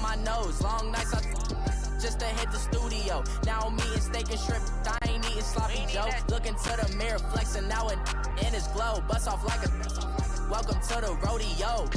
my nose. Long nights just to hit the studio. Now I'm eating steak and shrimp. I ain't eating sloppy Joe. Looking to the mirror, flexing now in his glow. Bust off like a welcome to the rodeo.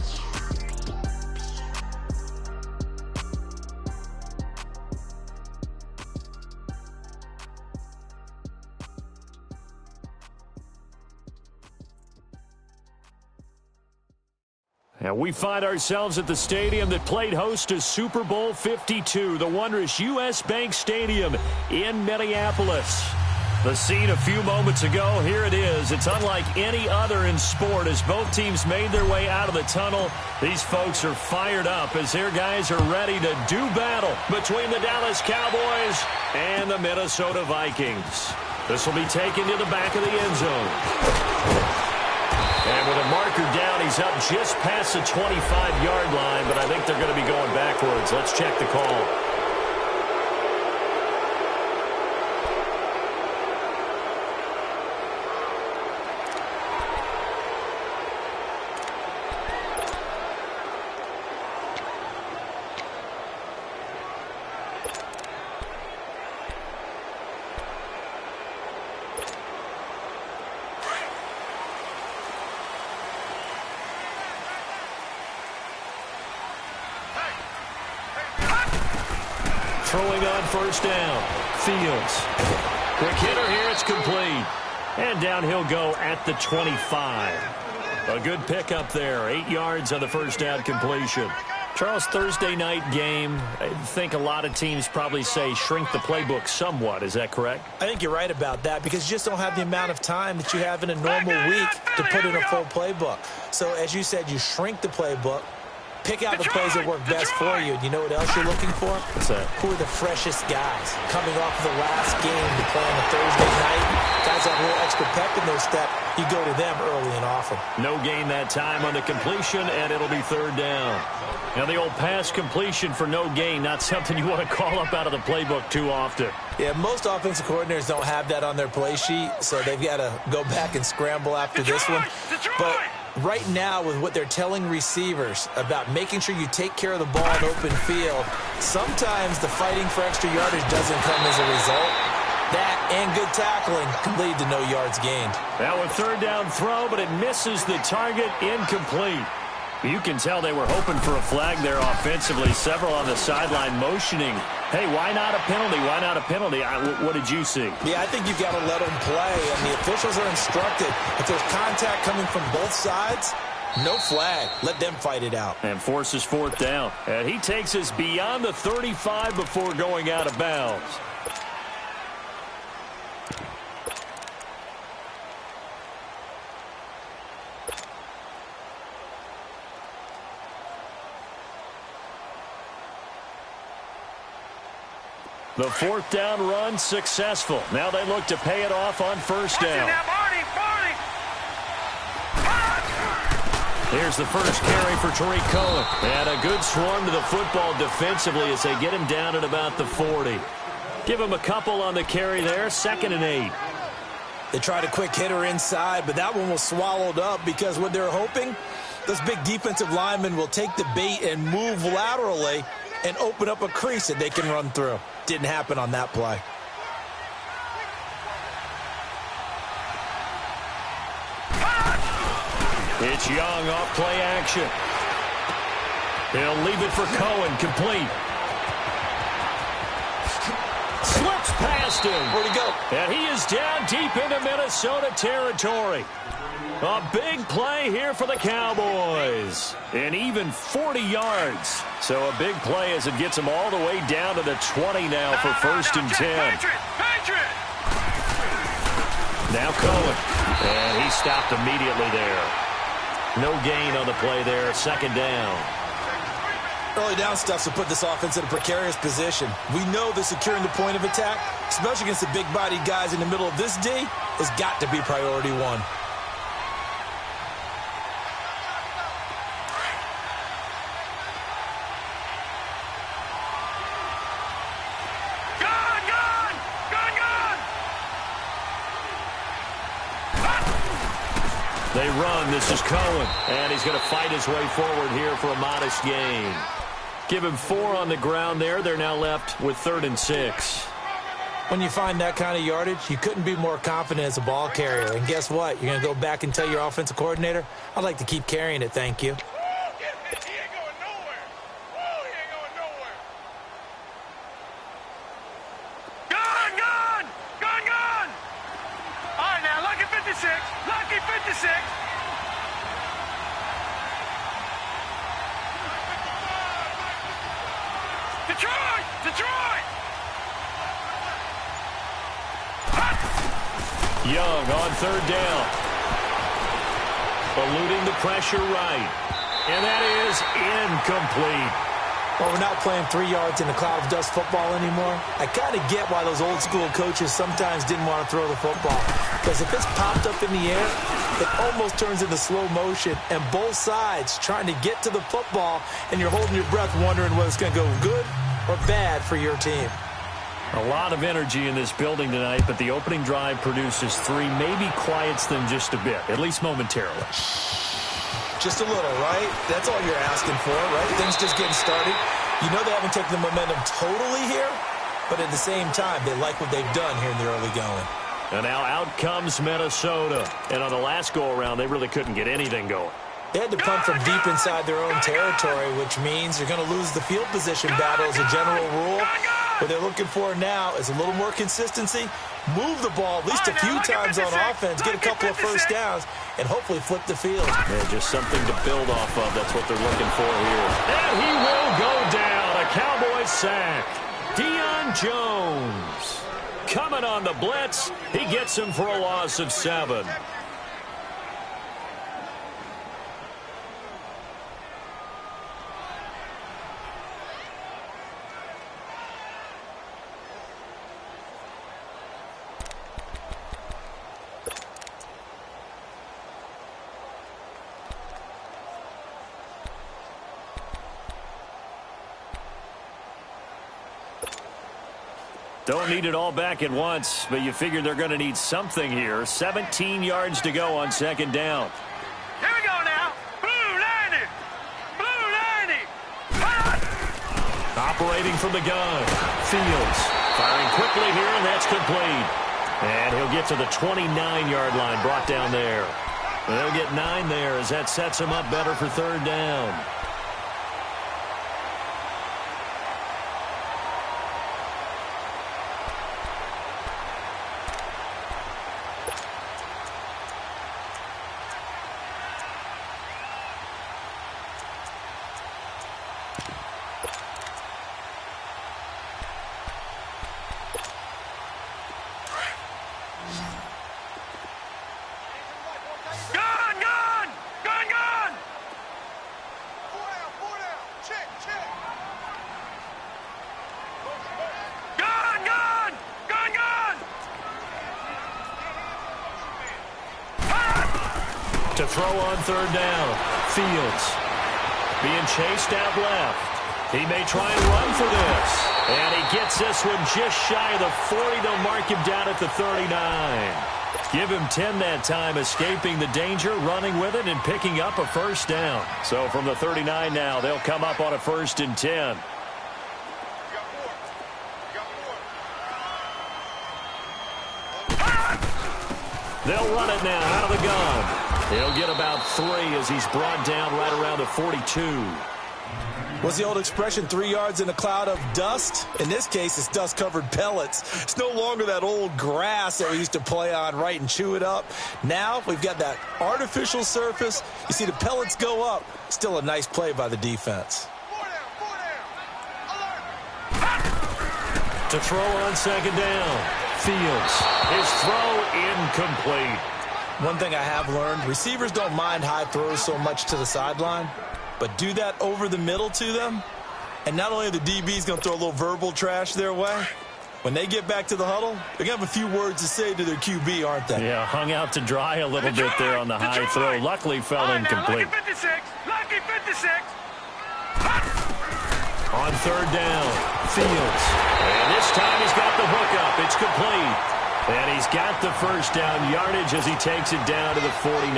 And we find ourselves at the stadium that played host to Super Bowl 52, the wondrous U.S. Bank Stadium in Minneapolis. The scene a few moments ago, here it is. It's unlike any other in sport as both teams made their way out of the tunnel. These folks are fired up as their guys are ready to do battle between the Dallas Cowboys and the Minnesota Vikings. This will be taken to the back of the end zone. And with a marker down, he's up just past the 25-yard line, but I think they're going to be going backwards. Let's check the call. Throwing on first down. Fields. Quick hitter here. It's complete. And down he'll go at the 25. A good pickup there. 8 yards on the first down completion. Charles, Thursday night game, I think a lot of teams probably say shrink the playbook somewhat. Is that correct? I think you're right about that because you just don't have the amount of time that you have in a normal week to put in a full playbook. So, as you said, you shrink the playbook. Pick out the plays that work best for you. And you know what else you're looking for? What's that? Who are the freshest guys coming off of the last game to play on a Thursday night? Guys have a little extra pep in their step. You go to them early and often. No gain that time on the completion, and it'll be third down. Now, the old pass completion for no gain, not something you want to call up out of the playbook too often. Yeah, most offensive coordinators don't have that on their play sheet, so they've got to go back and scramble after this one. But right now, with what they're telling receivers about making sure you take care of the ball in open field, sometimes the fighting for extra yardage doesn't come as a result. That and good tackling can lead to no yards gained. Now a third down throw, but it misses the target, incomplete. You can tell they were hoping for a flag there offensively. Several on the sideline motioning, hey, why not a penalty? Why not a penalty? What did you see? Yeah, I think you've got to let them play, and the officials are instructed. If there's contact coming from both sides, no flag. Let them fight it out. And forces fourth down. And he takes us beyond the 35 before going out of bounds. The fourth down run successful. Now they look to pay it off on first down. Here's the first carry for Tariq Cohen. And a good swarm to the football defensively as they get him down at about the 40. Give him a couple on the carry there. 2nd and 8. They tried a quick hitter inside, but that one was swallowed up because what they're hoping, those big defensive linemen will take the bait and move laterally and open up a crease that they can run through. Didn't happen on that play. It's Young off play action. He'll leave it for Cohen, complete. Slips past him. Where'd he go? And he is down deep into Minnesota territory. A big play here for the Cowboys. And even 40 yards. So a big play as it gets them all the way down to the 20 now for 1st and 10. Now Cohen. And he stopped immediately there. No gain on the play there. 2nd down. Early down stuff to put this offense in a precarious position. We know that securing the point of attack, especially against the big-bodied guys in the middle of this D, has got to be priority one. They run. This is Cohen. And he's going to fight his way forward here for a modest gain. Give him 4 on the ground there. They're now left with 3rd and 6. When you find that kind of yardage, you couldn't be more confident as a ball carrier. And guess what? You're going to go back and tell your offensive coordinator, I'd like to keep carrying it, thank you. Young on 3rd down. Eluding the pressure right. And that is incomplete. Well, we're not playing 3 yards in a cloud of dust football anymore. I kind of get why those old school coaches sometimes didn't want to throw the football. Because if it's popped up in the air, it almost turns into slow motion. And both sides trying to get to the football, and you're holding your breath wondering whether it's going to go good or bad for your team. A lot of energy in this building tonight, but the opening drive produces 3, maybe quiets them just a bit, at least momentarily. Just a little, right? That's all you're asking for, right? Things just getting started. You know they haven't taken the momentum totally here, but at the same time, they like what they've done here in the early going. And now out comes Minnesota. And on the last go-around, they really couldn't get anything going. They had to punt from deep inside their own territory, which means you're going to lose the field position battle as a general rule. What they're looking for now is a little more consistency, move the ball at least a few times on offense, get a couple of first downs, and hopefully flip the field. Yeah, just something to build off of. That's what they're looking for here. And he will go down. A Cowboy sack. Deion Jones coming on the blitz. He gets him for a loss of 7. Don't need it all back at once, but you figure they're going to need something here. 17 yards to go on 2nd down. Here we go now. Blue 90. Blue 90. Operating from the gun. Fields firing quickly here, and that's complete. And he'll get to the 29-yard line, brought down there. And they'll get 9 there as that sets him up better for 3rd down. To throw on 3rd down. Fields being chased out left. He may try and run for this. And he gets this one just shy of the 40. They'll mark him down at the 39. Give him 10 that time, escaping the danger, running with it, and picking up a 1st down. So from the 39 now, they'll come up on a 1st and 10. They'll run it now out of the gun. He'll get about 3 as he's brought down right around the 42. What's the old expression, 3 yards in a cloud of dust? In this case, it's dust-covered pellets. It's no longer that old grass that we used to play on, right, and chew it up. Now we've got that artificial surface. You see the pellets go up. Still a nice play by the defense. To throw on 2nd down. Fields. His throw incomplete. One thing I have learned, receivers don't mind high throws so much to the sideline, but do that over the middle to them, and not only are the DBs going to throw a little verbal trash their way, when they get back to the huddle, they're going to have a few words to say to their QB, aren't they? Yeah, hung out to dry a little bit there on the high throw. Luckily fell incomplete. Lucky 56. Lucky 56. On 3rd down, Fields. And this time he's got the hook up. It's complete. And he's got the 1st down yardage as he takes it down to the 49.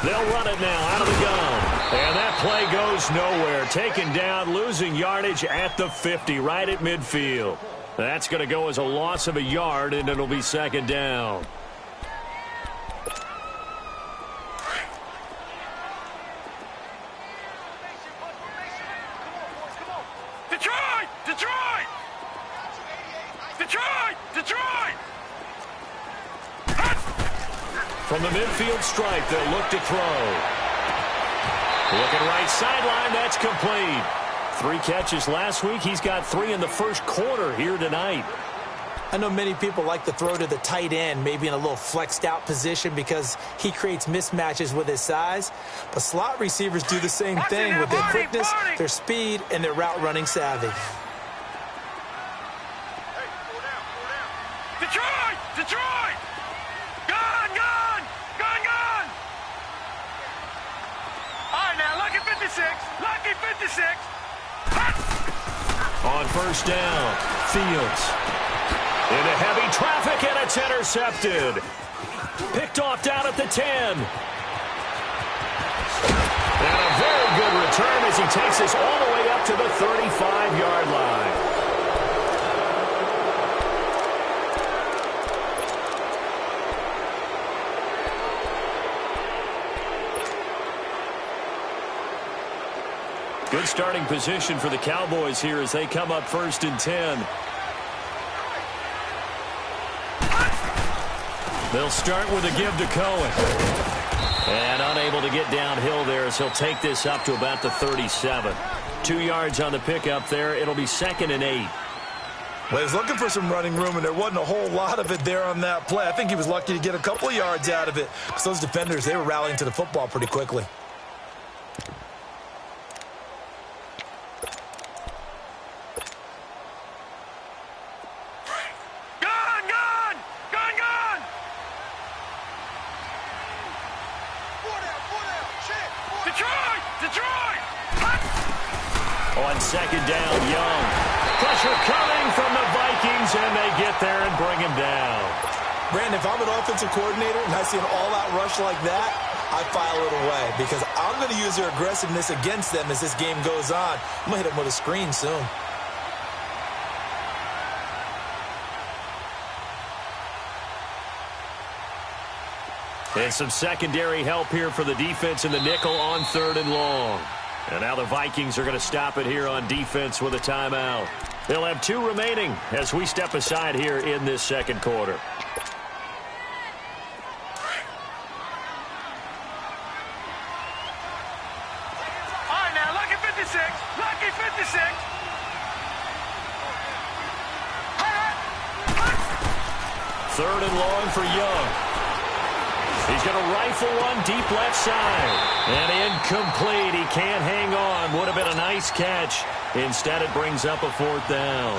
They'll run it now out of the gun. And that play goes nowhere. Taken down, losing yardage at the 50, right at midfield. That's going to go as a loss of a yard, and it'll be second down. Detroit! Detroit! Detroit! Detroit! From the midfield stripe, they'll look to throw. Looking right sideline, that's complete. 3 catches last week. He's got 3 in the first quarter here tonight. I know many people like to throw to the tight end, maybe in a little flexed out position because he creates mismatches with his size. But slot receivers do the same thing with their quickness, their speed, and their route running savvy. Detroit! Detroit! Gone! Gone! Gone! Gone! All right, now, lucky 56. Lucky 56. On first down, Fields. Into heavy traffic, and it's intercepted. Picked off down at the 10. And a very good return as he takes us all the way up to the 35-yard line. Good starting position for the Cowboys here as they come up first and 10. They'll start with a give to Cohen. And unable to get downhill there as he'll take this up to about the 37. 2 yards on the pickup there. It'll be second and 8. Well, he's looking for some running room, and there wasn't a whole lot of it there on that play. I think he was lucky to get a couple of yards out of it because those defenders, they were rallying to the football pretty quickly. Second down, Young. Pressure coming from the Vikings, and they get there and bring him down. Brandon, if I'm an offensive coordinator and I see an all-out rush like that, I file it away because I'm going to use their aggressiveness against them as this game goes on. I'm going to hit them with a screen soon. And some secondary help here for the defense in the nickel on 3rd and long. And now the Vikings are going to stop it here on defense with a timeout. They'll have 2 remaining as we step aside here in this second quarter. All right, now, lucky 56. Lucky 56. 3rd and long for Young. He's going to rifle one deep left side. And incomplete. He can't hang on. Would have been a nice catch. Instead, it brings up a 4th down.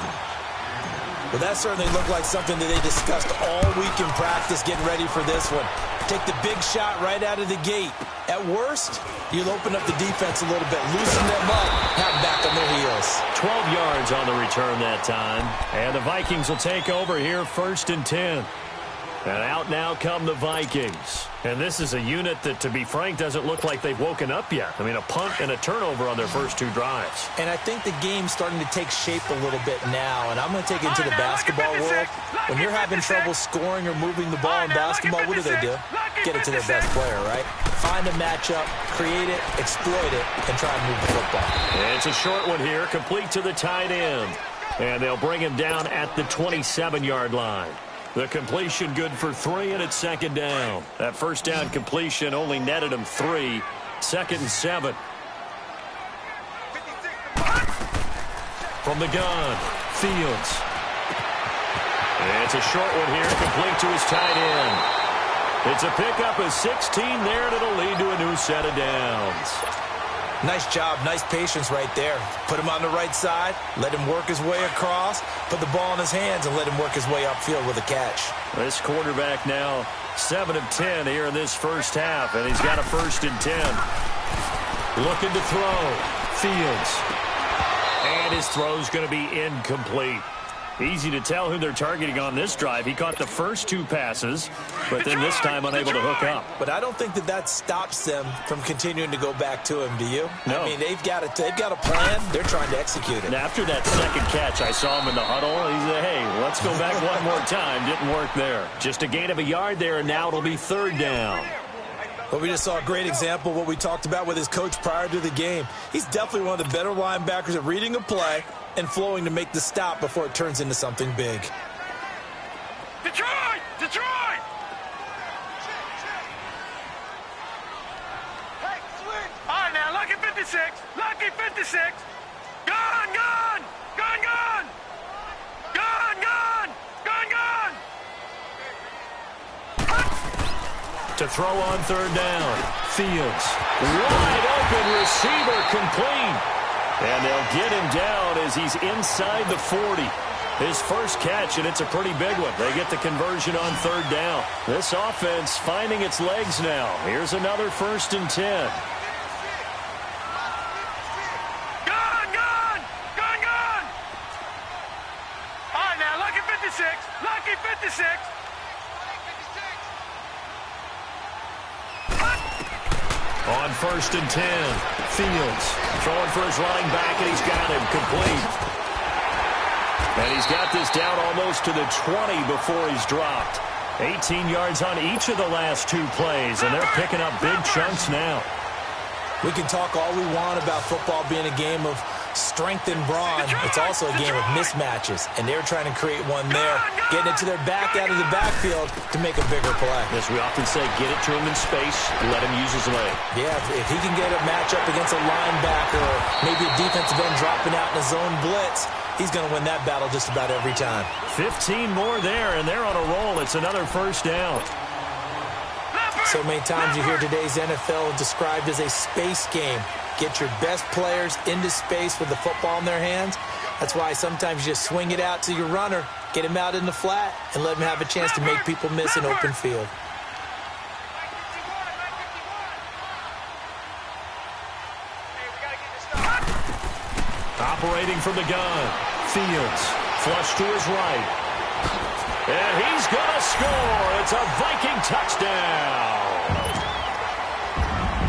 Well, that certainly looked like something that they discussed all week in practice getting ready for this one. Take the big shot right out of the gate. At worst, you'll open up the defense a little bit, loosen them up, have them back on their heels. 12 yards on the return that time. And the Vikings will take over here 1st and 10. And out now come the Vikings. And this is a unit that, to be frank, doesn't look like they've woken up yet. I mean, a punt and a turnover on their first 2 drives. And I think the game's starting to take shape a little bit now. And I'm going to take it into the basketball world. When you're having trouble scoring or moving the ball in basketball, what do? Get it to their best player, right? Find a matchup, create it, exploit it, and try and move the football. And it's a short one here, complete to the tight end. And they'll bring him down at the 27-yard line. The completion good for 3, and it's second down. That first down completion only netted him 3. 2nd and 7. From the gun, Fields. And it's a short one here, complete to his tight end. It's a pickup of 16 there, and it'll lead to a new set of downs. Nice job, nice patience right there. Put him on the right side, let him work his way across, put the ball in his hands, and let him work his way upfield with a catch. This quarterback now 7 of 10 here in this first half, and he's got a 1st and 10. Looking to throw. Fields. And his throw's going to be incomplete. Easy to tell who they're targeting on this drive. He caught the first 2 passes, but then this time unable to hook up. But I don't think that stops them from continuing to go back to him, do you? No. I mean, they've got a plan. They're trying to execute it. And after that second catch, I saw him in the huddle. He said, hey, let's go back one more time. Didn't work there. Just a gain of a yard there, and now it'll be 3rd down. Well, we just saw a great example of what we talked about with his coach prior to the game. He's definitely one of the better linebackers at reading a play and flowing to make the stop before it turns into something big. Detroit! Detroit! All right, now, lucky 56. Lucky 56. Gun, gun! Gun, gun! Gun, gun! Gun, gun! To throw on 3rd down. Fields. Wide open receiver complete. And they'll get him down as he's inside the 40. His first catch, and it's a pretty big one. They get the conversion on 3rd down. This offense finding its legs now. Here's another 1st and 10. Gun, gun! Gun, gun! All right, now, lucky 56. Lucky 56. On 1st and 10, Fields throwing for his running back, and he's got him complete. And he's got this down almost to the 20 before he's dropped. 18 yards on each of the last 2 plays, and they're picking up big chunks now. We can talk all we want about football being a game of strength and brawn. It's also a game of mismatches, and they're trying to create one there, getting it to their back out of the backfield to make a bigger play. As we often say, get it to him in space, let him use his leg. Yeah, if he can get a matchup against a linebacker or maybe a defensive end dropping out in a zone blitz, he's going to win that battle just about every time. 15 more there, and they're on a roll. It's another 1st down. So many times you hear today's NFL described as a space game. Get your best players into space with the football in their hands. That's why sometimes you just swing it out to your runner, get him out in the flat, and let him have a chance to make people miss an open field. Operating from the gun, Fields, flush to his right. And he's going to score. It's a Viking touchdown.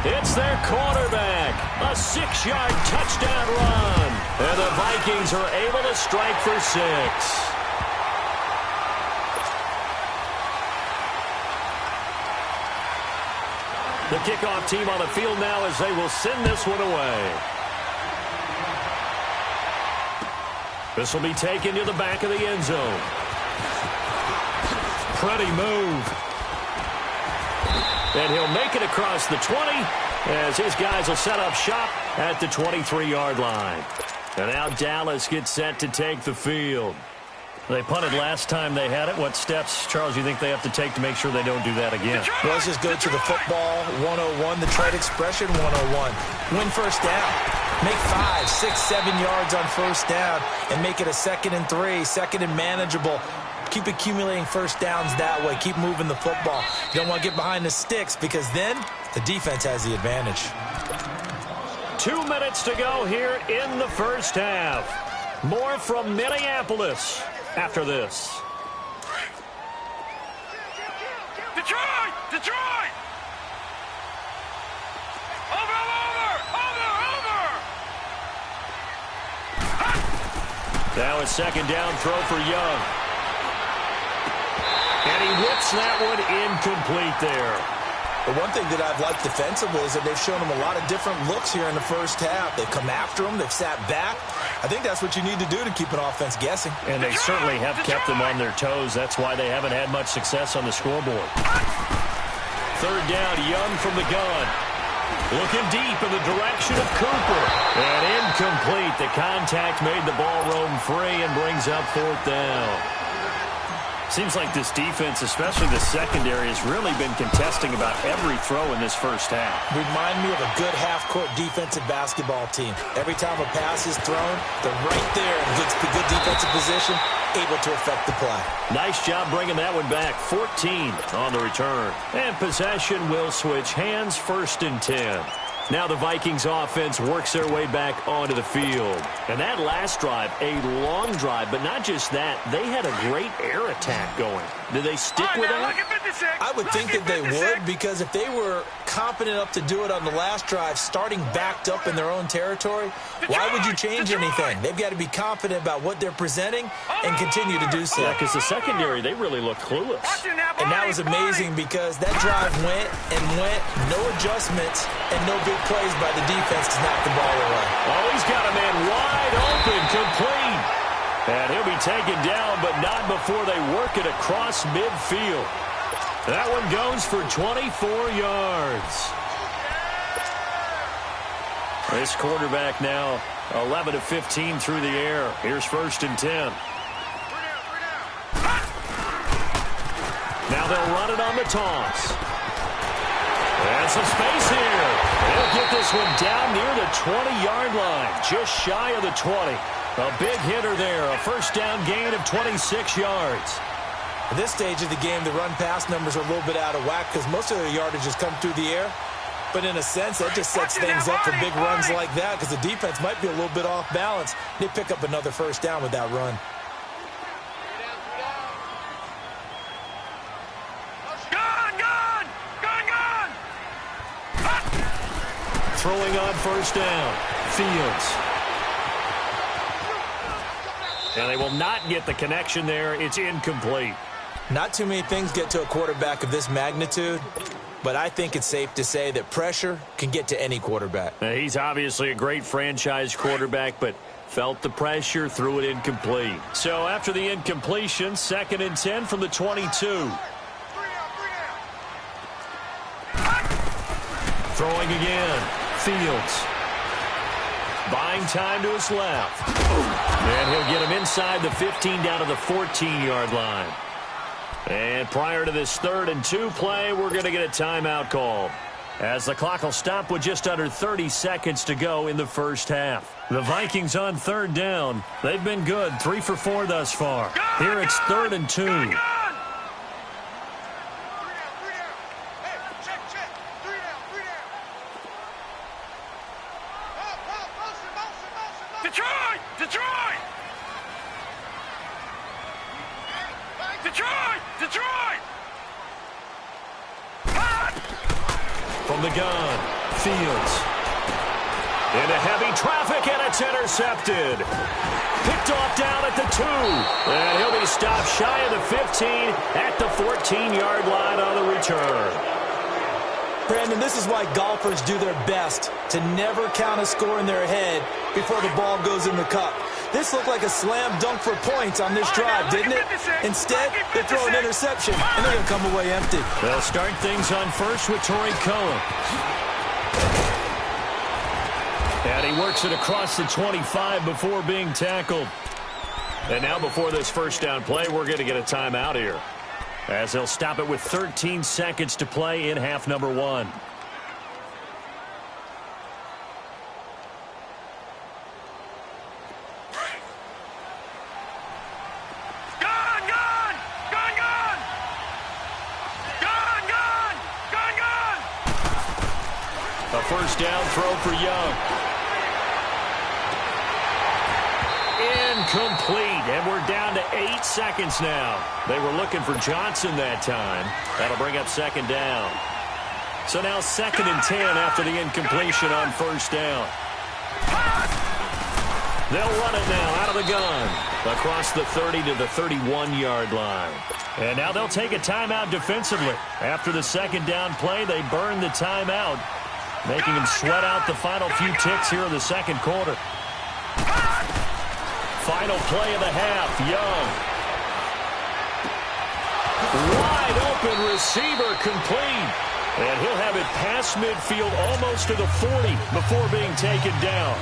It's their quarterback. A 6-yard touchdown run. And the Vikings are able to strike for 6. The kickoff team on the field now as they will send this one away. This will be taken to the back of the end zone. Pretty move. And he'll make it across the 20 as his guys will set up shop at the 23-yard line. And now Dallas gets set to take the field. They punted last time they had it. What steps, Charles, you think they have to take to make sure they don't do that again? Well, let's just go to the football 101, the trade expression 101. Win 1st down. Make 5, 6, 7 yards on 1st down and make it a 2nd and 3, 2nd and manageable. Keep accumulating 1st downs that way. Keep moving the football. You don't want to get behind the sticks because then the defense has the advantage. 2 minutes to go here in the 1st half. More from Minneapolis after this. Detroit! Detroit! Over, over, over, over! Now a 2nd down throw for Young. And he whips that one incomplete there. The one thing that I've liked defensively is that they've shown them a lot of different looks here in the 1st half. They've come after them. They've sat back. I think that's what you need to do to keep an offense guessing. And they certainly have kept them on their toes. That's why they haven't had much success on the scoreboard. 3rd down, Young from the gun. Looking deep in the direction of Cooper. And incomplete. The contact made the ball roam free and brings up 4th down. Seems like this defense, especially the secondary, has really been contesting about every throw in this 1st half. Remind me of a good half-court defensive basketball team. Every time a pass is thrown, they're right there in good defensive position, able to affect the play. Nice job bringing that one back. 14 on the return. And possession will switch hands. 1st and 10. Now the Vikings offense works their way back onto the field. And that last drive, a long drive, but not just that. They had a great air attack going. Did they stick with that? I would think that they would, because if they were competent enough to do it on the last drive, starting backed up in their own territory, why would you change anything? They've got to be confident about what they're presenting and continue to do so. Yeah, because the secondary, they really look clueless. And that was amazing because that drive went and went, no adjustments and no big plays by the defense to knock the ball away. Oh, he's got a man wide open, complete. And he'll be taken down, but not before they work it across midfield. That one goes for 24 yards. This quarterback now 11 of 15 through the air. Here's 1st and 10. Now they'll run it on the toss. And some space here. They'll get this one down near the 20-yard line, just shy of the 20. A big hitter there, a 1st down gain of 26 yards. At this stage of the game, the run-pass numbers are a little bit out of whack because most of their yardage has come through the air. But in a sense, that just sets things up for big runs like that because the defense might be a little bit off balance. They pick up another 1st down with that run. Throwing on 1st down, Fields. And they will not get the connection there. It's incomplete. Not too many things get to a quarterback of this magnitude, but I think it's safe to say that pressure can get to any quarterback. Now, he's obviously a great franchise quarterback, but felt the pressure, threw it incomplete. So after the incompletion, 2nd and 10 from the 22. Throwing again, Fields. Buying time to his left. And he'll get him inside the 15 down to the 14-yard line. And prior to this 3rd and 2 play, we're going to get a timeout call, as the clock will stop with just under 30 seconds to go in the 1st half. The Vikings on 3rd down. They've been good, 3 for 4 thus far. Here it's 3rd and 2. From the gun, Fields. Into heavy traffic, and it's intercepted. Picked off down at the 2. And he'll be stopped shy of the 15 at the 14-yard line on the return. Brandon, this is why golfers do their best to never count a score in their head before the ball goes in the cup. This looked like a slam dunk for points on this drive, didn't it? Instead, they throw an interception, and they're going to come away empty. They'll start things on first with Torrey Cohen. And he works it across the 25 before being tackled. And now before this 1st down play, we're going to get a timeout here, as they'll stop it with 13 seconds to play in half number 1. A 1st down throw for Young. Incomplete, and we're down to 8 seconds now. They were looking for Johnson that time. That'll bring up 2nd down. So now 2nd and 10 after the incompletion on 1st down. They'll run it now out of the gun, across the 30 to the 31-yard line. And now they'll take a timeout defensively. After the 2nd down play, they burn the timeout, making them sweat out the final few ticks here in the 2nd quarter. Final play of the half, Young. Wide open receiver, complete. And he'll have it past midfield, almost to the 40, before being taken down.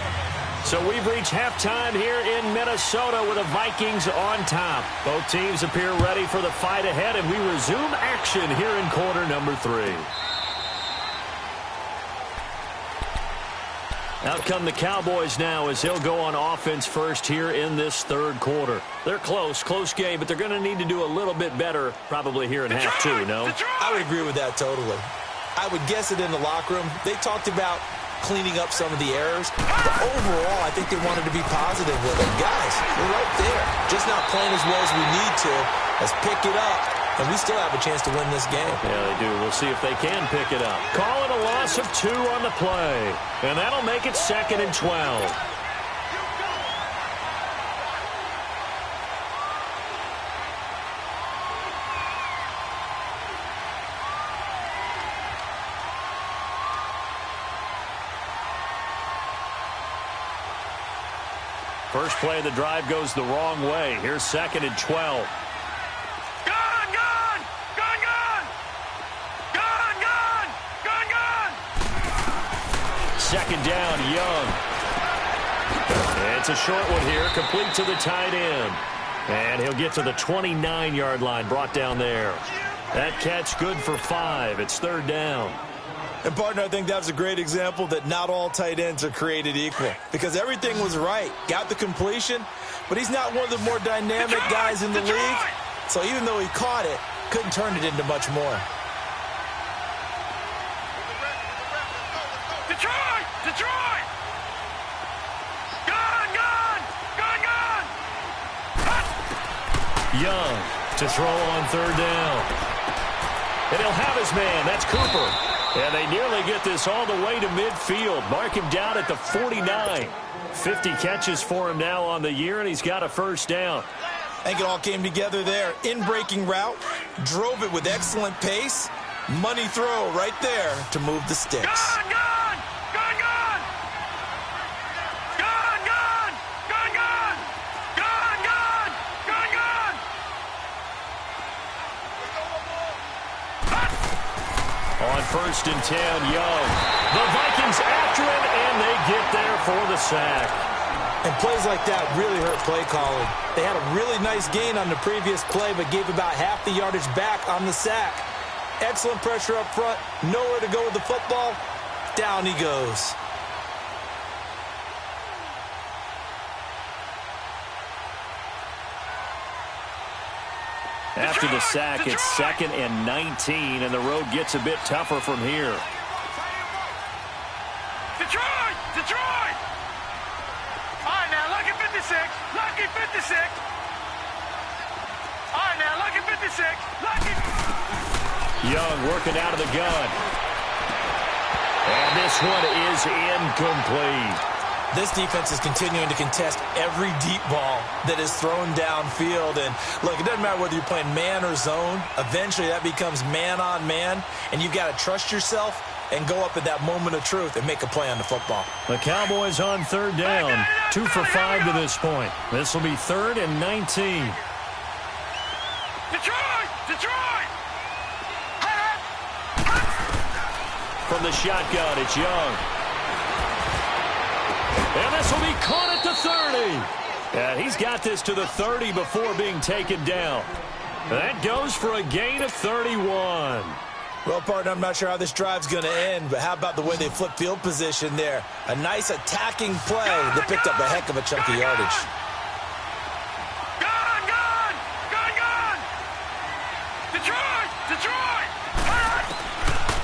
So we've reached halftime here in Minnesota with the Vikings on top. Both teams appear ready for the fight ahead, and we resume action here in quarter number 3. Out come the Cowboys now as they'll go on offense first here in this 3rd quarter. They're close game, but they're going to need to do a little bit better probably here in half 2, no? I would agree with that totally. I would guess it in the locker room. They talked about cleaning up some of the errors. But overall, I think they wanted to be positive with it. Guys, we're right there. Just not playing as well as we need to. Let's pick it up, and we still have a chance to win this game. Yeah, they do. We'll see if they can pick it up. Call it a loss of 2 on the play, and that'll make it 2nd and 12. First play of the drive goes the wrong way. Here's 2nd and 12. Second down, Young. It's a short one here, complete to the tight end. And he'll get to the 29-yard line, brought down there. That catch good for 5. It's 3rd down. And, partner, I think that's a great example that not all tight ends are created equal. Because everything was right. Got the completion, but he's not one of the more dynamic guys in the league. So even though he caught it, couldn't turn it into much more. Detroit! Gun! Young to throw on 3rd down. And he'll have his man. That's Cooper. And they nearly get this all the way to midfield. Mark him down at the 49. 50 catches for him now on the year, and he's got a 1st down. I think it all came together there. In-breaking route, drove it with excellent pace. Money throw right there to move the sticks. Gun! On 1st and 10, Young. The Vikings after him, and they get there for the sack. And plays like that really hurt play calling. They had a really nice gain on the previous play, but gave about half the yardage back on the sack. Excellent pressure up front. Nowhere to go with the football. Down he goes. After the sack, it's 2nd and 19, and the road gets a bit tougher from here. Detroit! All right, now, lucky 56. All right, now, lucky 56. Young working out of the gun. And this one is incomplete. This defense is continuing to contest every deep ball that is thrown downfield. And, look, it doesn't matter whether you're playing man or zone. Eventually, that becomes man-on-man, and you've got to trust yourself and go up at that moment of truth and make a play on the football. The Cowboys on 3rd down. 2 for 5 to this point. This will be 3rd and 19. Detroit! From the shotgun, it's Young. And this will be caught at the 30. And he's got this to the 30 before being taken down. That goes for a gain of 31. Well, partner, I'm not sure how this drive's going to end, but how about the way they flip field position there? A nice attacking play that picked up a heck of a chunk of yardage. Detroit!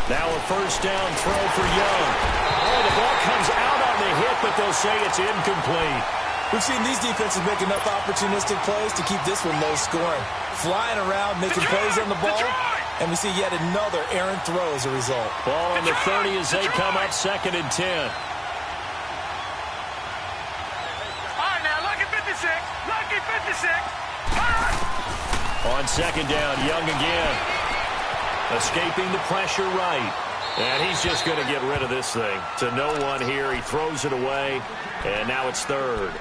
Now a 1st down throw for Young. Oh, the ball comes out on the hit, but they'll say it's incomplete. We've seen these defenses make enough opportunistic plays to keep this one low scoring. Flying around, making plays on the ball, and we see yet another errant throw as a result. Ball on the 30 as they come up 2nd and 10. All right, now, lucky 56. On 2nd down, Young again. Escaping the pressure right. And he's just going to get rid of this thing. To no one here. He throws it away. And now it's 3rd.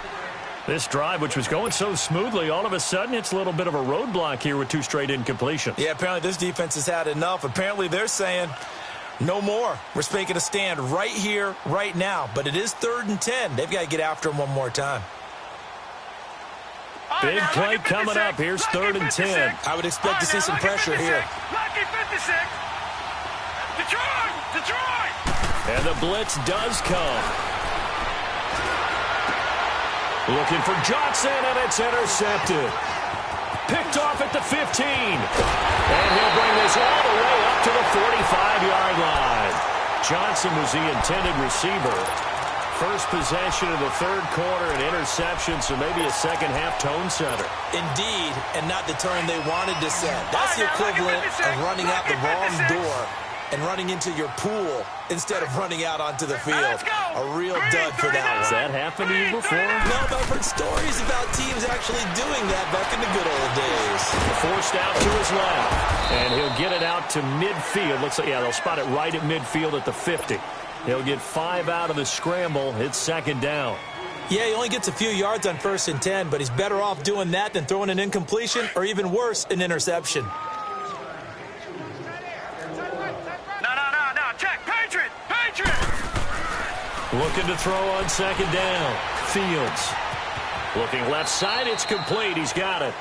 This drive, which was going so smoothly, all of a sudden it's a little bit of a roadblock here with 2 straight incompletions. Yeah, apparently this defense has had enough. Apparently they're saying no more. We're making a stand right here, right now. But it is 3rd and 10. They've got to get after him one more time. Big play coming up. Here's 3rd and 10. I would expect to see some pressure here. Lucky 56. Detroit! And the blitz does come. Looking for Johnson, and it's intercepted. Picked off at the 15. And he'll bring this all the way up to the 45-yard line. Johnson was the intended receiver. First possession of the third quarter, an interception, so maybe a second-half tone setter. Indeed, and not the tone they wanted to set. That's the equivalent of running out the wrong door and running into your pool instead of running out onto the field. A real dud for that one. Has that happened to you before? No, but I've heard stories about teams actually doing that back in the good old days. Forced out to his left, and he'll get it out to midfield. Looks like, yeah, they'll spot it right at midfield at the 50. He'll get 5 out of the scramble. It's second down. Yeah, he only gets a few yards on 1st and 10, but he's better off doing that than throwing an incompletion or even worse, an interception. No, check. Patriot! Looking to throw on second down. Fields. Looking left side, it's complete. He's got it.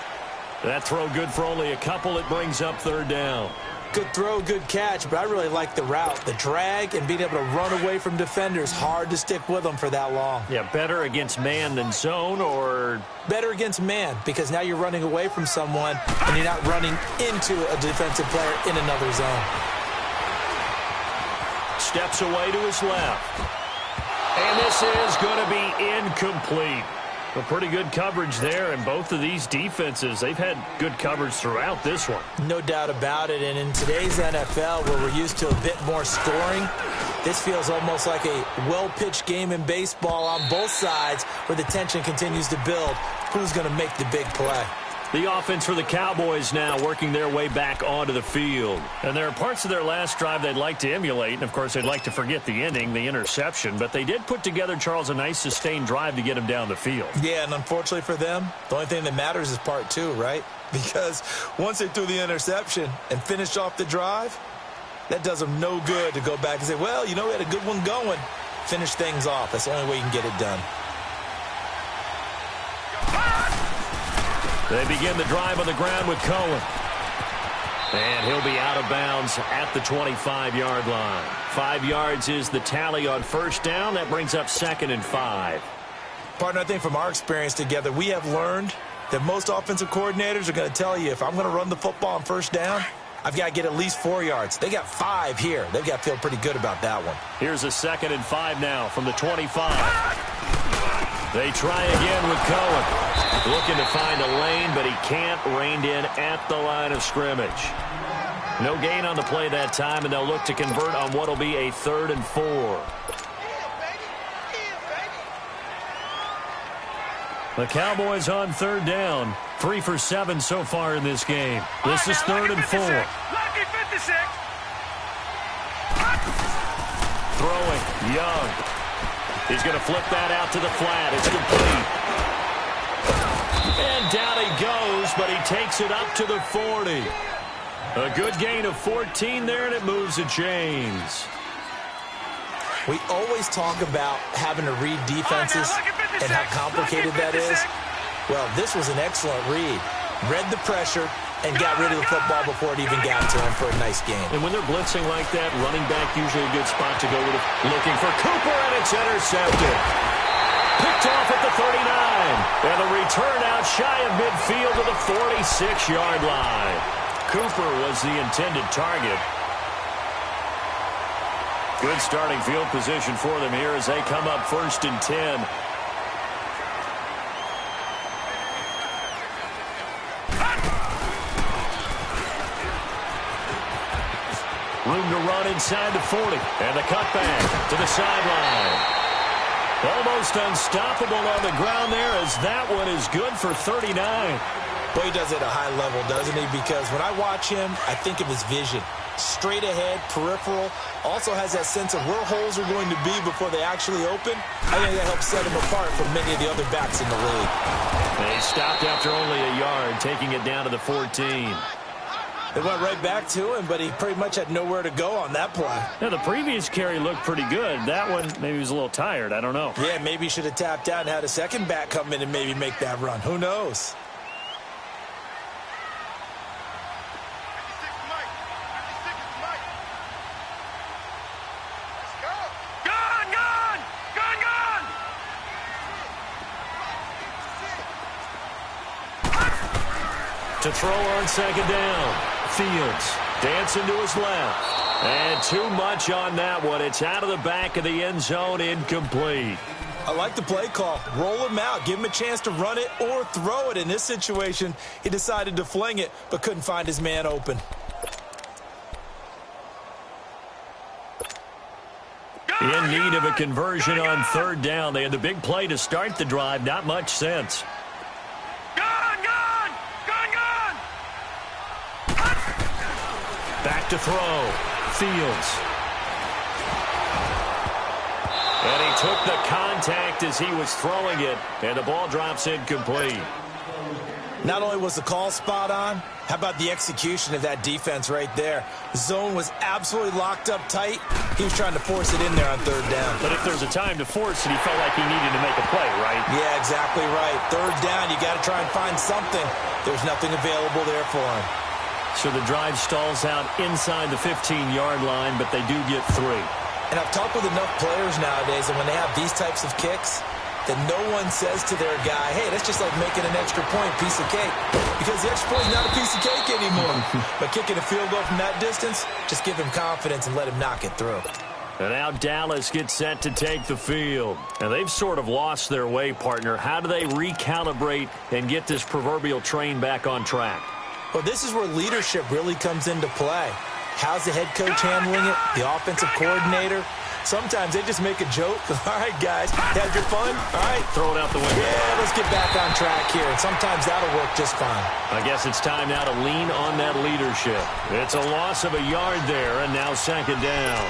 That throw good for only a couple. It brings up third down. Good throw, good catch, but I really like the route. The drag and being able to run away from defenders. Hard to stick with them for that long. Yeah, better against man than zone, or? Better against man, because now you're running away from someone and you're not running into a defensive player in another zone. Steps away to his left. And this is going to be incomplete. A pretty good coverage there, and both of these defenses, they've had good coverage throughout this one. No doubt about it, and in today's NFL, where we're used to a bit more scoring, this feels almost like a well-pitched game in baseball on both sides where the tension continues to build. Who's going to make the big play? The offense for the Cowboys now working their way back onto the field. And there are parts of their last drive they'd like to emulate. And, of course, they'd like to forget the ending, the interception. But they did put together, Charles, a nice sustained drive to get him down the field. Yeah, and unfortunately for them, the only thing that matters is part 2, right? Because once they threw the interception and finished off the drive, that does them no good to go back and say, well, you know, we had a good one going. Finish things off. That's the only way you can get it done. They begin the drive on the ground with Cohen. And he'll be out of bounds at the 25-yard line. 5 yards is the tally on first down. That brings up 2nd and 5. Partner, I think from our experience together, we have learned that most offensive coordinators are going to tell you, if I'm going to run the football on first down, I've got to get at least 4 yards. They got 5 here. They've got to feel pretty good about that one. Here's a 2nd and 5 now from the 25. They try again with Cohen. Looking to find a lane, but he can't. Reined in at the line of scrimmage. No gain on the play that time, and they'll look to convert on what will be a 3rd and 4. The Cowboys on 3rd down. 3 for 7 so far in this game. This is 3rd and 4. Lucky 56. Throwing, Young. He's going to flip that out to the flat. It's complete. And down he goes, but he takes it up to the 40. A good gain of 14 there, and it moves the chains. We always talk about having to read defenses and how complicated that is. Well, this was an excellent read. Read the pressure and got rid of the football before it even got to him for a nice game. And when they're blitzing like that, running back usually a good spot to go with it. Looking for Cooper, and it's intercepted. Picked off at the 39. And the return out shy of midfield to the 46-yard line. Cooper was the intended target. Good starting field position for them here as they come up 1st and 10. Room to run inside the 40. And the cutback to the sideline. Almost unstoppable on the ground there as that one is good for 39. Well, he does it at a high level, doesn't he? Because when I watch him, I think of his vision. Straight ahead, peripheral. Also has that sense of where holes are going to be before they actually open. I think that helps set him apart from many of the other backs in the league. They stopped after only a yard, taking it down to the 14. They went right back to him, but he pretty much had nowhere to go on that play. Now, the previous carry looked pretty good. That one, maybe he was a little tired. I don't know. Yeah, maybe he should have tapped out and had a second back come in and maybe make that run. Who knows? To throw on second down. Fields Dancing to his left. And too much on that one. It's out of the back of the end zone, incomplete. I like the play call. Roll him out. Give him a chance to run it or throw it. In this situation, he decided to fling it, but couldn't find his man open. In need of a conversion on third down. They had the big play to start the drive. Not much sense. Back to throw. Fields. And he took the contact as he was throwing it, and the ball drops incomplete. Not only was the call spot on, how about the execution of that defense right there? The zone was absolutely locked up tight. He was trying to force it in there on third down. But if there's a time to force it, he felt like he needed to make a play, right? Yeah, exactly right. Third down, you got to try and find something. There's nothing available there for him. So the drive stalls out inside the 15-yard line, but they do get 3. And I've talked with enough players nowadays, and when they have these types of kicks, that no one says to their guy, hey, that's just like making an extra point, piece of cake. Because the extra point is not a piece of cake anymore. But kicking a field goal from that distance, just give him confidence and let him knock it through. And now Dallas gets set to take the field. And they've sort of lost their way, partner. How do they recalibrate and get this proverbial train back on track? Well, this is where leadership really comes into play. How's the head coach handling it? The offensive coordinator? Sometimes they just make a joke. All right, guys, had your fun? All right. Throw it out the window. Yeah, let's get back on track here. And sometimes that'll work just fine. I guess it's time now to lean on that leadership. It's a loss of a yard there, and now second down.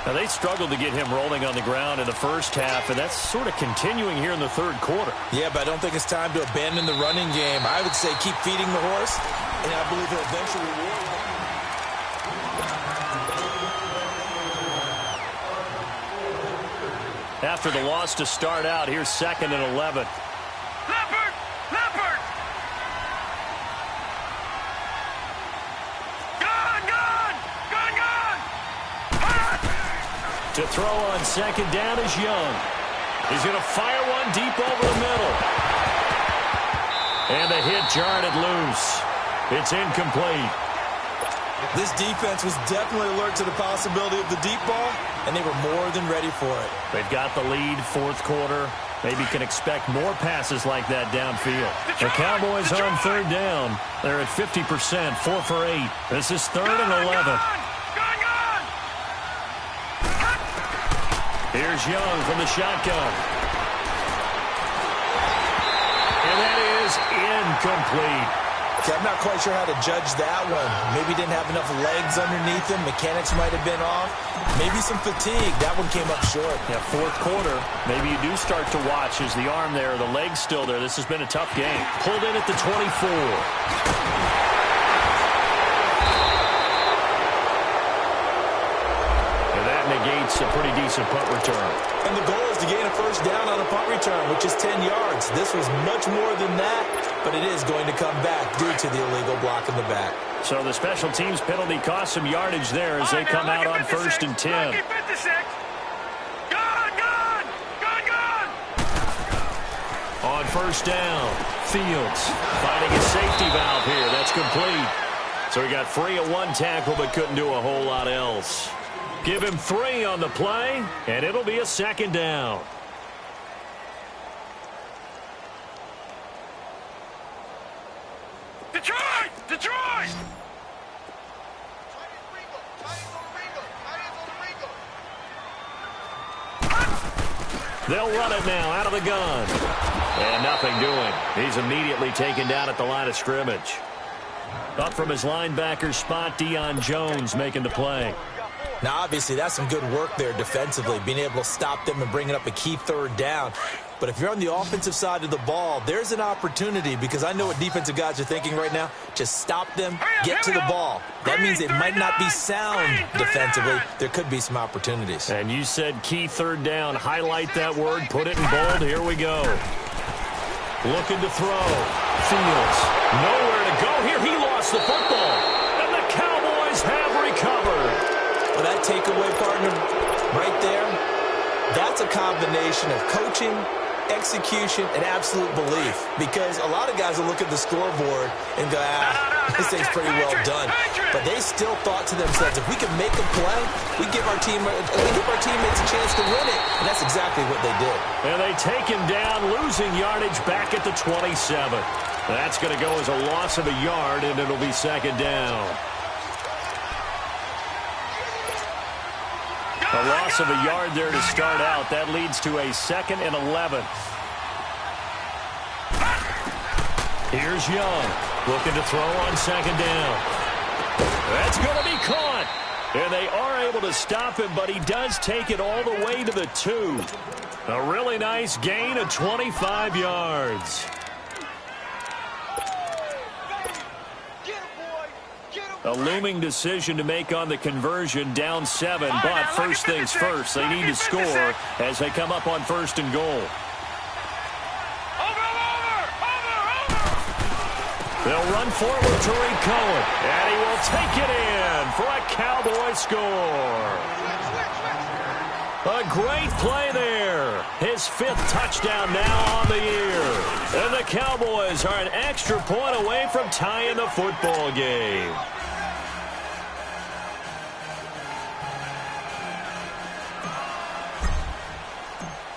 Now, they struggled to get him rolling on the ground in the first half, and that's sort of continuing here in the third quarter. Yeah, but I don't think it's time to abandon the running game. I would say keep feeding the horse, and I believe he'll eventually reward it. After the loss to start out, here's 2nd and 11. Leopard! Leopard! Gun! Gun! Gun! Gun! To throw on second down is Young. He's going to fire one deep over the middle. And the hit jarred it loose. It's incomplete. This defense was definitely alert to the possibility of the deep ball, and they were more than ready for it. They've got the lead, fourth quarter. Maybe can expect more passes like that downfield. The Cowboys on third down. They're at 50%, 4 for 8. This is 3rd and 11. Here's Young from the shotgun. And that is incomplete. Okay, I'm not quite sure how to judge that one. Maybe didn't have enough legs underneath him. Mechanics might have been off. Maybe some fatigue. That one came up short. Yeah, fourth quarter. Maybe you do start to watch as the arm there, the leg's still there. This has been a tough game. Pulled in at the 24. Negates a pretty decent punt return. And the goal is to gain a first down on a punt return, which is 10 yards. This was much more than that, but it is going to come back due to the illegal block in the back. So the special teams penalty cost some yardage there as they come out on 1st and 10. On first down, Fields finding a safety valve here. That's complete. So he got free of one tackle but couldn't do a whole lot else. Give him 3 on the play, and it'll be a second down. Detroit! Detroit! They'll run it now out of the gun. And nothing doing. He's immediately taken down at the line of scrimmage. Up from his linebacker spot, Deion Jones making the play. Now, obviously, that's some good work there defensively, being able to stop them and bringing up a key third down. But if you're on the offensive side of the ball, there's an opportunity, because I know what defensive guys are thinking right now. Just stop them, get to the ball. That means they might not be sound defensively. There could be some opportunities. And you said key third down. Highlight that word. Put it in bold. Here we go. Looking to throw. Fields. Nowhere to go here. He lost the football. And the Cowboys have recovered. Well, that takeaway, partner, right there, that's a combination of coaching, execution, and absolute belief. Because a lot of guys will look at the scoreboard and go, this thing's pretty well done. But they still thought to themselves, if we can make a play, we give our teammates a chance to win it. And that's exactly what they did. And they take him down, losing yardage back at the 27. That's going to go as a loss of a yard, and it'll be second down. A loss of a yard there to start out. That leads to a 2nd and 11. Here's Young, looking to throw on second down. That's going to be caught. And they are able to stop him, but he does take it all the way to the 2. A really nice gain of 25 yards. A looming decision to make on the conversion, down 7, but first things first, they need to score as they come up on 1st and goal. They'll run forward to Tariq Cohen, and he will take it in for a Cowboy score. A great play there. His 5th touchdown now on the year. And the Cowboys are an extra point away from tying the football game.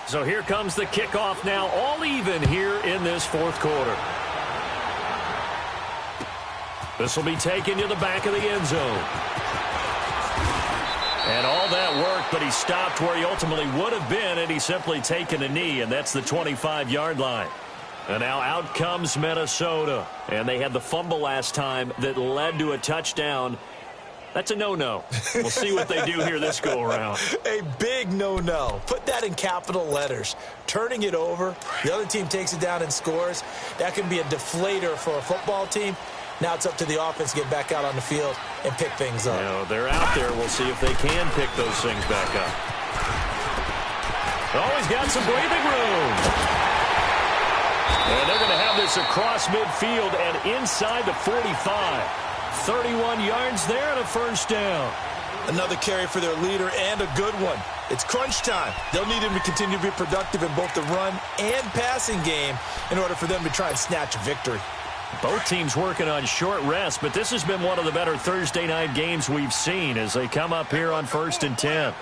So here comes the kickoff now, all even here in this 4th quarter. This will be taken to the back of the end zone. And all that worked, but he stopped where he ultimately would have been, and he's simply taken a knee, and that's the 25-yard line. And now out comes Minnesota. And they had the fumble last time that led to a touchdown. That's a no-no. We'll see what they do here this go-around. A big no-no. Put that in capital letters. Turning it over, the other team takes it down and scores. That can be a deflator for a football team. Now it's up to the offense to get back out on the field and pick things up. You know, they're out there. We'll see if they can pick those things back up. Oh, he's got some breathing room. And they're going to have this across midfield and inside the 45. 31 yards there and a first down. Another carry for their leader and a good one. It's crunch time. They'll need him to continue to be productive in both the run and passing game in order for them to try and snatch a victory. Both teams working on short rest, but this has been one of the better Thursday night games we've seen as they come up here on 1st and 10.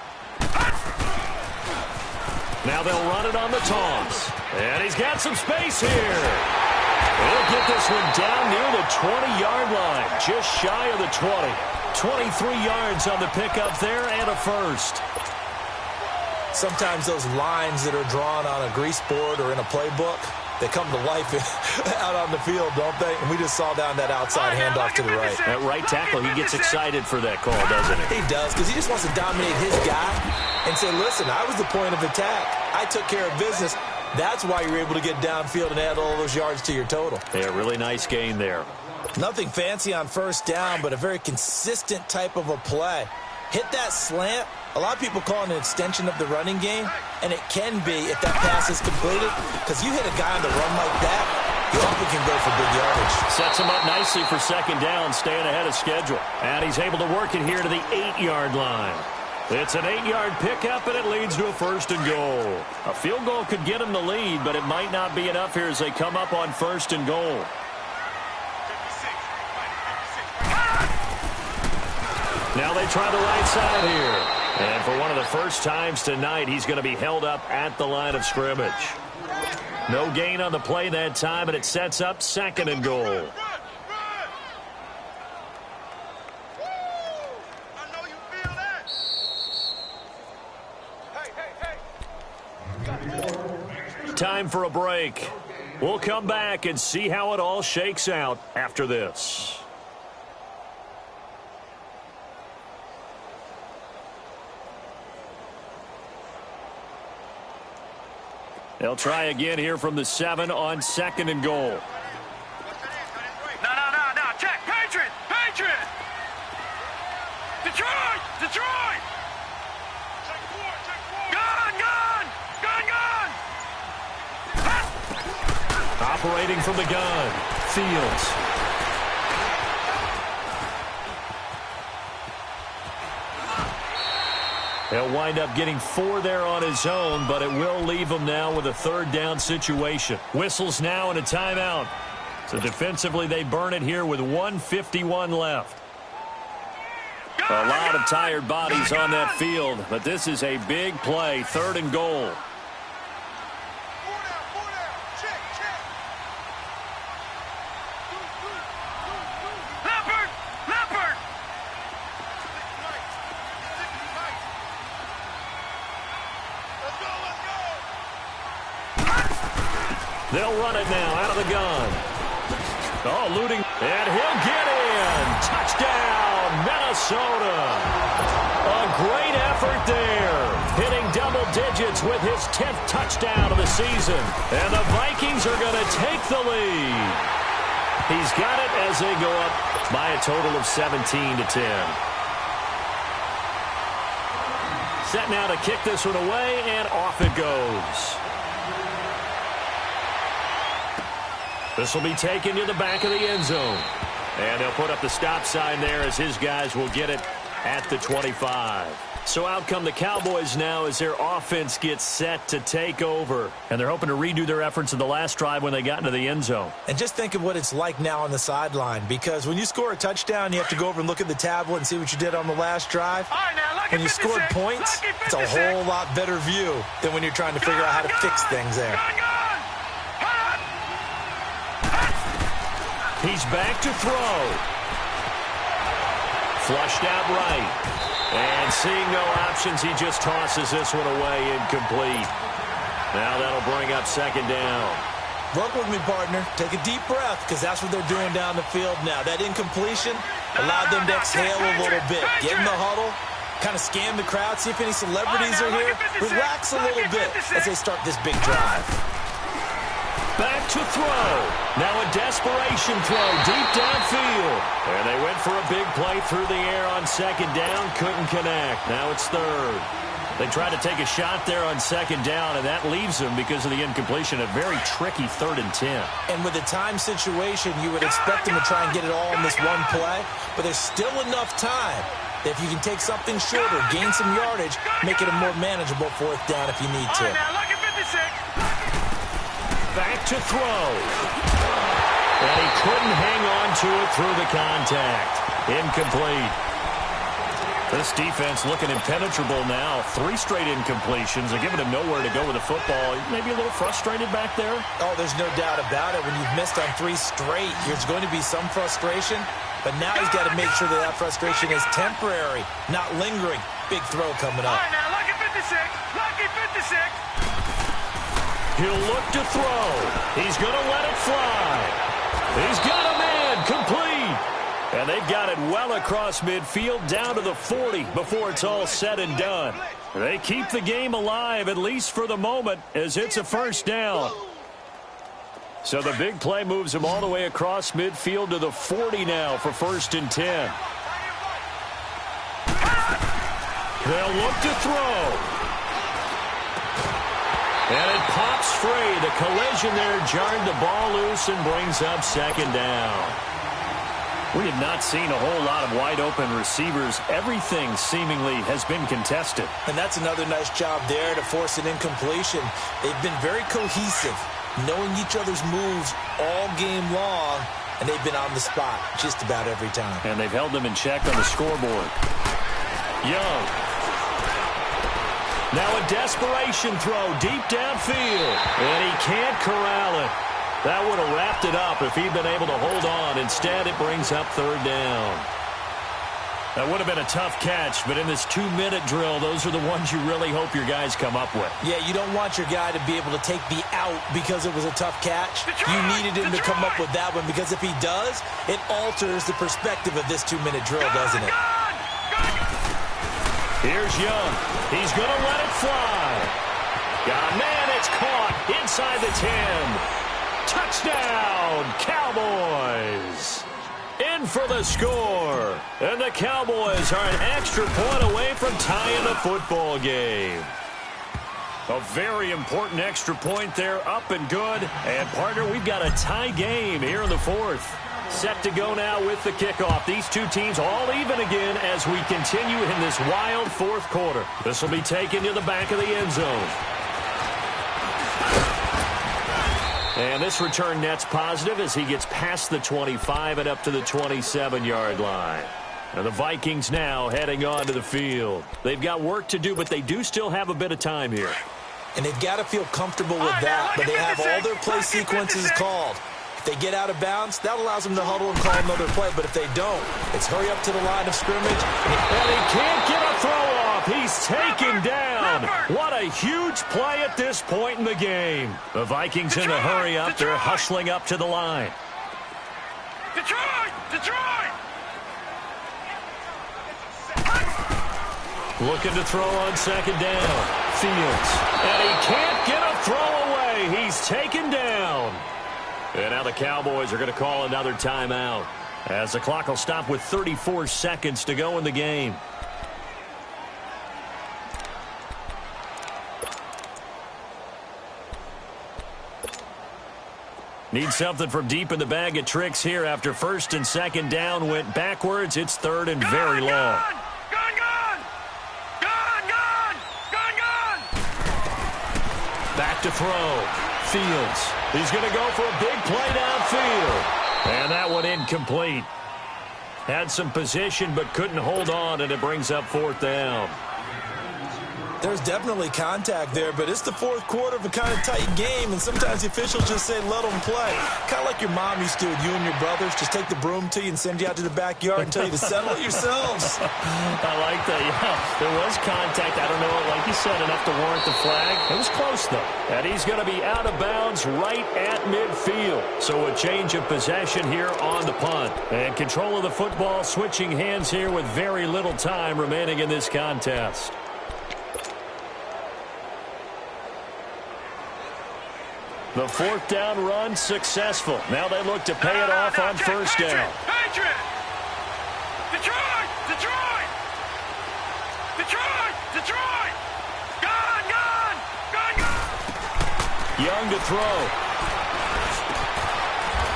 Now they'll run it on the toss. And he's got some space here. He'll get this one down near the 20-yard line, just shy of the 20. 23 yards on the pickup there and a first. Sometimes those lines that are drawn on a grease board or in a playbook, they come to life out on the field, don't they? And we just saw down that outside handoff to the right. That right tackle, he gets excited for that call, doesn't he? He does, because he just wants to dominate his guy and say, listen, I was the point of attack. I took care of business. That's why you're able to get downfield and add all those yards to your total. Yeah, really nice gain there. Nothing fancy on first down, but a very consistent type of a play. Hit that slant. A lot of people call it an extension of the running game, and it can be if that pass is completed, because you hit a guy on the run like that, you often can go for big yardage. Sets him up nicely for second down, staying ahead of schedule. And he's able to work it here to the 8-yard line. It's an 8-yard pickup, and it leads to a first and goal. A field goal could get them the lead, but it might not be enough here as they come up on first and goal. Now they try the right side here. And for one of the first times tonight, he's going to be held up at the line of scrimmage. No gain on the play that time, and it sets up second and goal. Time for a break. We'll come back and see how it all shakes out after this. They'll try again here from the 7 on second and goal. No. Check. Patriot. Detroit. Gun. Operating from the gun. Fields. He'll wind up getting 4 there on his own, but it will leave him now with a third down situation. Whistles now and a timeout. So defensively, they burn it here with 1:51 left. A lot of tired bodies on that field, but this is a big play, 3rd and goal. They'll run it now out of the gun. Oh, looting, and he'll get in. Touchdown, Minnesota. A great effort there. Hitting double digits with his 10th touchdown of the season. And the Vikings are going to take the lead. He's got it as they go up by a total of 17-10. Set now to kick this one away, and off it goes. This will be taken to the back of the end zone. And they'll put up the stop sign there as his guys will get it at the 25. So out come the Cowboys now as their offense gets set to take over. And they're hoping to redo their efforts in the last drive when they got into the end zone. And just think of what it's like now on the sideline, because when you score a touchdown, you have to go over and look at the tablet and see what you did on the last drive. When you scored points, it's a whole lot better view than when you're trying to figure out how to fix things there. He's back to throw. Flushed out right. And seeing no options, he just tosses this one away, incomplete. Now that'll bring up 2nd down. Work with me, partner. Take a deep breath, because that's what they're doing down the field now. That incompletion allowed them to exhale a little bit. Get in the huddle, kind of scan the crowd, see if any celebrities are here. Relax a little bit as they start this big drive. Back to throw. Now a desperation throw deep downfield. And they went for a big play through the air on 2nd down. Couldn't connect. Now it's 3rd. They tried to take a shot there on 2nd down, and that leaves them, because of the incompletion, a very tricky 3rd and 10. And with the time situation, you would expect them to try and get it all in this one play. But there's still enough time that if you can take something shorter, gain some yardage, make it a more manageable 4th down if you need to. Back to throw. And he couldn't hang on to it through the contact. Incomplete. This defense looking impenetrable now. 3 straight incompletions. They're giving him nowhere to go with the football. Maybe a little frustrated back there? Oh, there's no doubt about it. When you've missed on 3 straight, there's going to be some frustration. But now he's got to make sure that that frustration is temporary, not lingering. Big throw coming up. All right, now, lucky 56. Lucky 56. He'll look to throw. He's going to let it fly. He's got a man, complete. And they've got it well across midfield down to the 40 before it's all said and done. They keep the game alive, at least for the moment, as it's a 1st down. So the big play moves them all the way across midfield to the 40 now for 1st and 10. They'll look to throw. And it pops free. The collision there jarred the ball loose and brings up 2nd down. We have not seen a whole lot of wide-open receivers. Everything seemingly has been contested. And that's another nice job there to force an incompletion. They've been very cohesive, knowing each other's moves all game long, and they've been on the spot just about every time. And they've held them in check on the scoreboard. Young. Now a desperation throw deep downfield. And he can't corral it. That would have wrapped it up if he'd been able to hold on. Instead, it brings up 3rd down. That would have been a tough catch, but in this 2-minute drill, those are the ones you really hope your guys come up with. Yeah, you don't want your guy to be able to take the out because it was a tough catch. You needed him to come up with that one, because if he does, it alters the perspective of this 2-minute drill, doesn't it? Here's Young. He's going to let it fly. Got a man. It's caught inside the 10. Touchdown, Cowboys. In for the score. And the Cowboys are an extra point away from tying the football game. A very important extra point there, up and good. And, partner, we've got a tie game here in the 4th. Set to go now with the kickoff. These two teams all even again as we continue in this wild 4th quarter. This will be taken to the back of the end zone. And this return net's positive as he gets past the 25 and up to the 27-yard line. And the Vikings now heading onto the field. They've got work to do, but they do still have a bit of time here. And they've got to feel comfortable with that, but they have all their play sequences called. If they get out of bounds, that allows them to huddle and call another play, but if they don't, it's hurry up to the line of scrimmage. And he can't get a throw off. He's taken down. What a huge play at this point in the game. The Vikings in a hurry up. They're hustling up to the line. Detroit! Detroit! Looking to throw on second down. Fields. And he can't get a throw away. He's taken down. And now the Cowboys are going to call another timeout as the clock will stop with 34 seconds to go in the game. Need something from deep in the bag of tricks here after first and second down went backwards. It's third and very long. Back to throw. Fields. He's going to go for a big play downfield. And that one incomplete. Had some position but couldn't hold on, and it brings up fourth down. There's definitely contact there, but it's the fourth quarter of a kind of tight game, and sometimes the officials just say, let them play. Kind of like your mom used to with you and your brothers. Just take the broom to you and send you out to the backyard and tell you to settle it yourselves. I like that, yeah. There was contact. I don't know, like you said, enough to warrant the flag. It was close, though. And he's going to be out of bounds right at midfield. So a change of possession here on the punt. And control of the football switching hands here with very little time remaining in this contest. The fourth down run successful. Now they look to pay it off on first down. Patriot! Detroit! Detroit! Detroit! Detroit! Gone! Gone! Gone! Gone! Young to throw.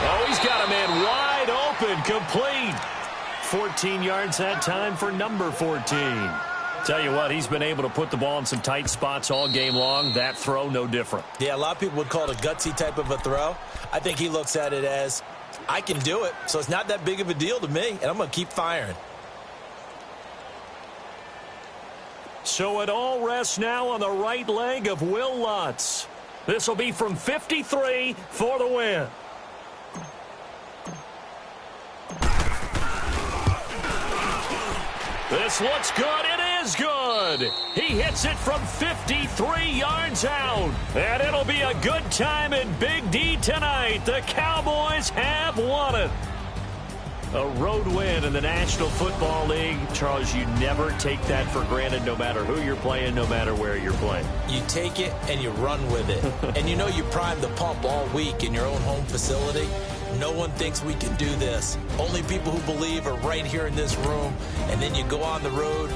Oh, he's got a man wide open, complete. 14 yards that time for number 14. Tell you what, he's been able to put the ball in some tight spots all game long. That throw, no different. Yeah, a lot of people would call it a gutsy type of a throw. I think he looks at it as, I can do it, so it's not that big of a deal to me, and I'm going to keep firing. So it all rests now on the right leg of Will Lutz. This will be from 53 for the win. This looks good. It is good. He hits it from 53 yards out. And it'll be a good time in Big D tonight. The Cowboys have won it. A road win in the National Football League. Charles, you never take that for granted no matter who you're playing, no matter where you're playing. You take it and you run with it. And you know you primed the pump all week in your own home facility. No one thinks we can do this. Only people who believe are right here in this room. And then you go on the road.